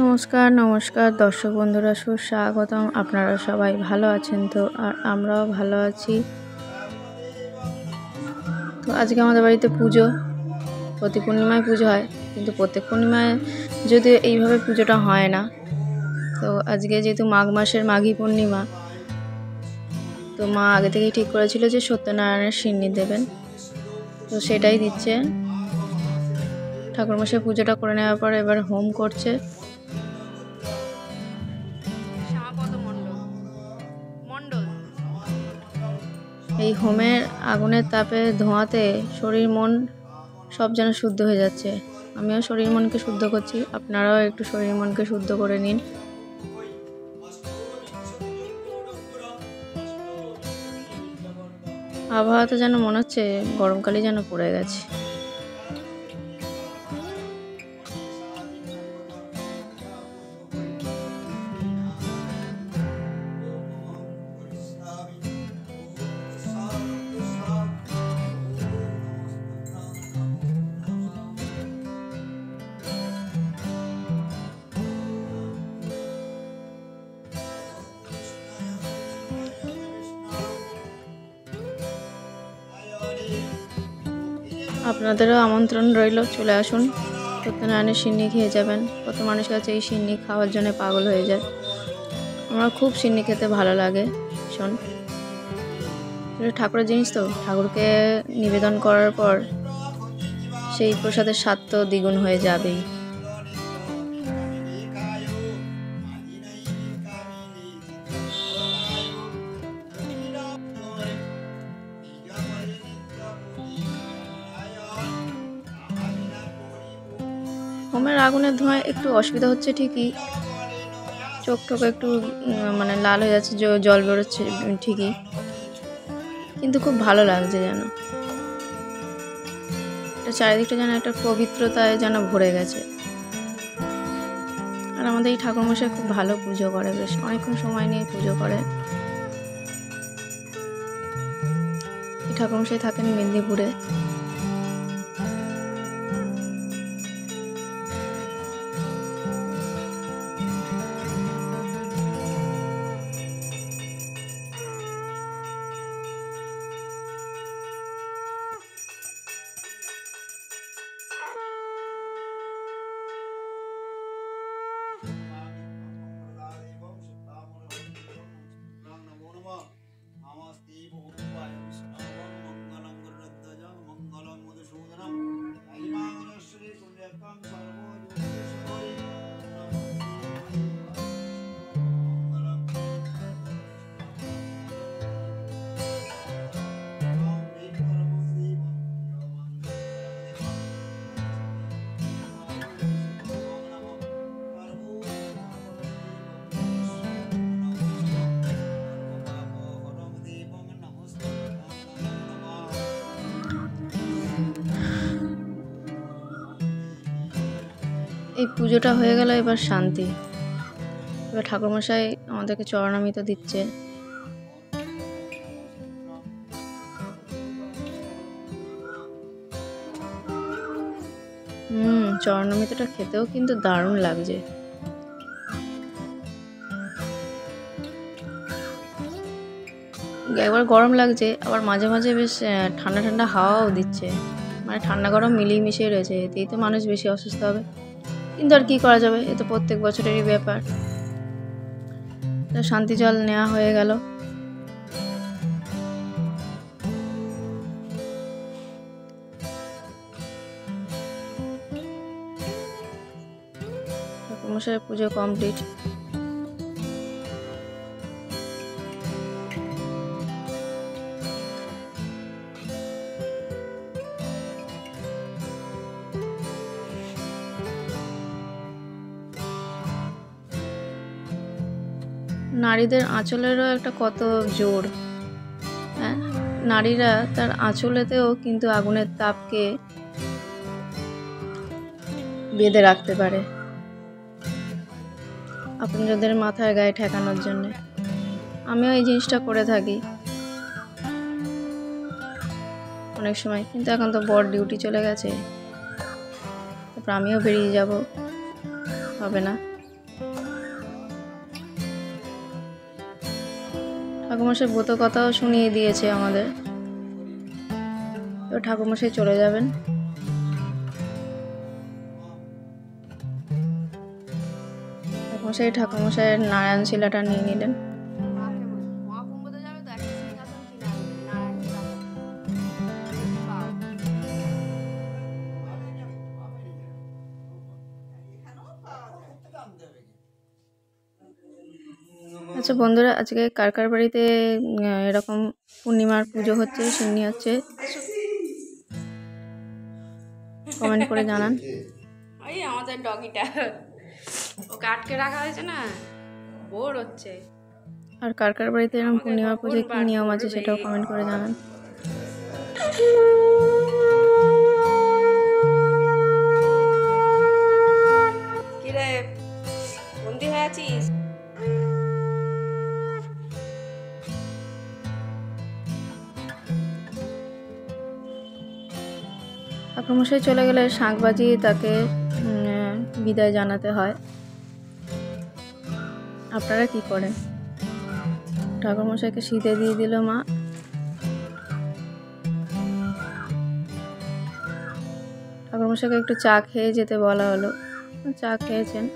নমস্কার নমস্কার দর্শক বন্ধুরা, সুস্বাগতম। আপনারা সবাই ভালো আছেন তো? আর আমরাও ভালো আছি। তো আজকে আমাদের বাড়িতে পুজো, প্রতি পূর্ণিমায় পুজো হয়, কিন্তু প্রত্যেক পূর্ণিমায় যদিও এইভাবে পুজোটা হয় না। তো আজকে যেহেতু মাঘ মাসের মাঘী পূর্ণিমা, তো মা আগে থেকেই ঠিক করেছিল যে সত্যনারায়ণের সিন্নি দেবেন, তো সেটাই দিচ্ছে। ঠাকুরমশাই পুজোটা করে নেওয়ার পর এবার হোম করছে। এই হোমের আগুনের তাপে ধোঁয়াতে শরীর মন সব যেন শুদ্ধ হয়ে যাচ্ছে। আমিও শরীর মনকে শুদ্ধ করছি, আপনারাও একটু শরীর মনকে শুদ্ধ করে নিন। আবহাওয়াতে যেন মনে হচ্ছে গরমকালে যেন পড়ে গেছে। আপনাদেরও আমন্ত্রণ রইল, চলে আসুন, সত্যনারায়ণের সিন্নি খেয়ে যাবেন। কত মানুষ আছে এই সিন্নি খাওয়ার জন্য পাগল হয়ে যায়। আমার খুব সিন্নি খেতে ভালো লাগে ভীষণ। ঠাকুরের জিনিস তো, ঠাকুরকে নিবেদন করার পর সেই প্রসাদের স্বাদ তো দ্বিগুণ হয়ে যাবেই। হোমের আগুনের ধোঁয়ায় একটু অসুবিধা হচ্ছে ঠিকই, চোখ টোক একটু মানে লাল হয়ে যাচ্ছে, জল বেরোচ্ছে ঠিকই, কিন্তু খুব ভালো লাগছে যেন। চারিদিকটা যেন একটা পবিত্রতায় যেন ভরে গেছে। আর আমাদের এই ঠাকুরমশাই খুব ভালো পুজো করে, বেশ অনেকক্ষণ সময় নিয়ে পুজো করে। এই ঠাকুরমশাই থাকেন মেদিনীপুরে। এই পুজোটা হয়ে গেল, এবার শান্তি। এবার ঠাকুরমশাই আমাদেরকে চরণামৃত দিচ্ছে। চরণামৃতটা খেতেও কিন্তু দারুণ লাগছে। একবার গরম লাগছে, আবার মাঝে মাঝে বেশ ঠান্ডা ঠান্ডা হাওয়াও দিচ্ছে, মানে ঠান্ডা গরম মিলিয়ে মিশিয়ে রয়েছে। এতেই তো মানুষ বেশি অসুস্থ হবে, কিন্তু আর কী করা যাবে, এ তো প্রত্যেক বছরেরই ব্যাপার। শান্তি জল নেওয়া হয়ে গেল। ঠাকুরমশাইয়ের পুজো কমপ্লিট। নারীদের আঁচলেরও একটা কত জোর, হ্যাঁ, নারীরা তার আঁচলেতেও কিন্তু আগুনের তাপকে বেঁধে রাখতে পারে আপনজনদের মাথার গায়ে ঠেকানোর জন্যে। আমিও এই জিনিসটা করে থাকি অনেক সময়, কিন্তু এখন তো বড় ডিউটি চলে গেছে, তারপর আমিও বেরিয়ে যাব, হবে না। ঠাকুরমশাই ব্রত কথাও শুনিয়ে দিয়েছে আমাদের। তো ঠাকুরমশাই চলে যাবেন। ঠাকুরমশাইয়ের নারায়ণ শিলাটা নিয়ে নিলেন। আচ্ছা বন্ধুরা, আজকে কার কার বাড়িতে এরকম পূর্ণিমার পুজো হচ্ছে, সিন্নি হচ্ছে, কমেন্ট করে জানান। ওই আমাদের ডগিটা, ওকে আটকে রাখা হয়েছে না, বোর হচ্ছে। আর কার কার বাড়িতে এরকম পূর্ণিমার পুজো কি নিয়ম আছে সেটাও কমেন্ট করে জানান। কিরে বন্দি হয়ে আছিস? ঠাকুরমশাই চলে গেলে শাঁখ বাজিয়ে তাকে বিদায় জানাতে হয়। আপনারা কি করেন? ঠাকুরমশাইকে শীতে দিয়ে দিল মা। ঠাকুরমশাইকে একটু চা খেয়ে যেতে বলা হলো, চা খেয়েছেন।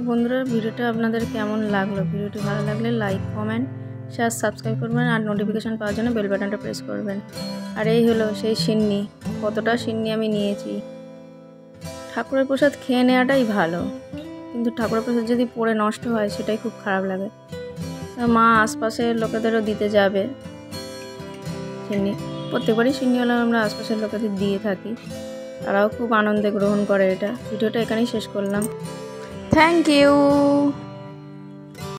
বন্ধুরা, ভিডিওটা আপনাদের কেমন লাগলো? ভিডিওটি ভালো লাগলে লাইক, কমেন্ট, শেয়ার, সাবস্ক্রাইব করবেন আর নোটিফিকেশান পাওয়ার জন্য বেল বাটনটা প্রেস করবেন। আর এই হলো সেই সিন্নি। কতটা সিন্নি আমি নিয়েছি। ঠাকুরের প্রসাদ খেয়ে নেওয়াটাই ভালো, কিন্তু ঠাকুরের প্রসাদ যদি পড়ে নষ্ট হয় সেটাই খুব খারাপ লাগে। মা আশপাশের লোকেদেরও দিতে যাবে সিন্নি। প্রত্যেকবারই সিন্নি হলে আমরা আশপাশের লোকেদের দিয়ে থাকি, তারাও খুব আনন্দে গ্রহণ করে এটা। ভিডিওটা এখানেই শেষ করলাম। Thank you.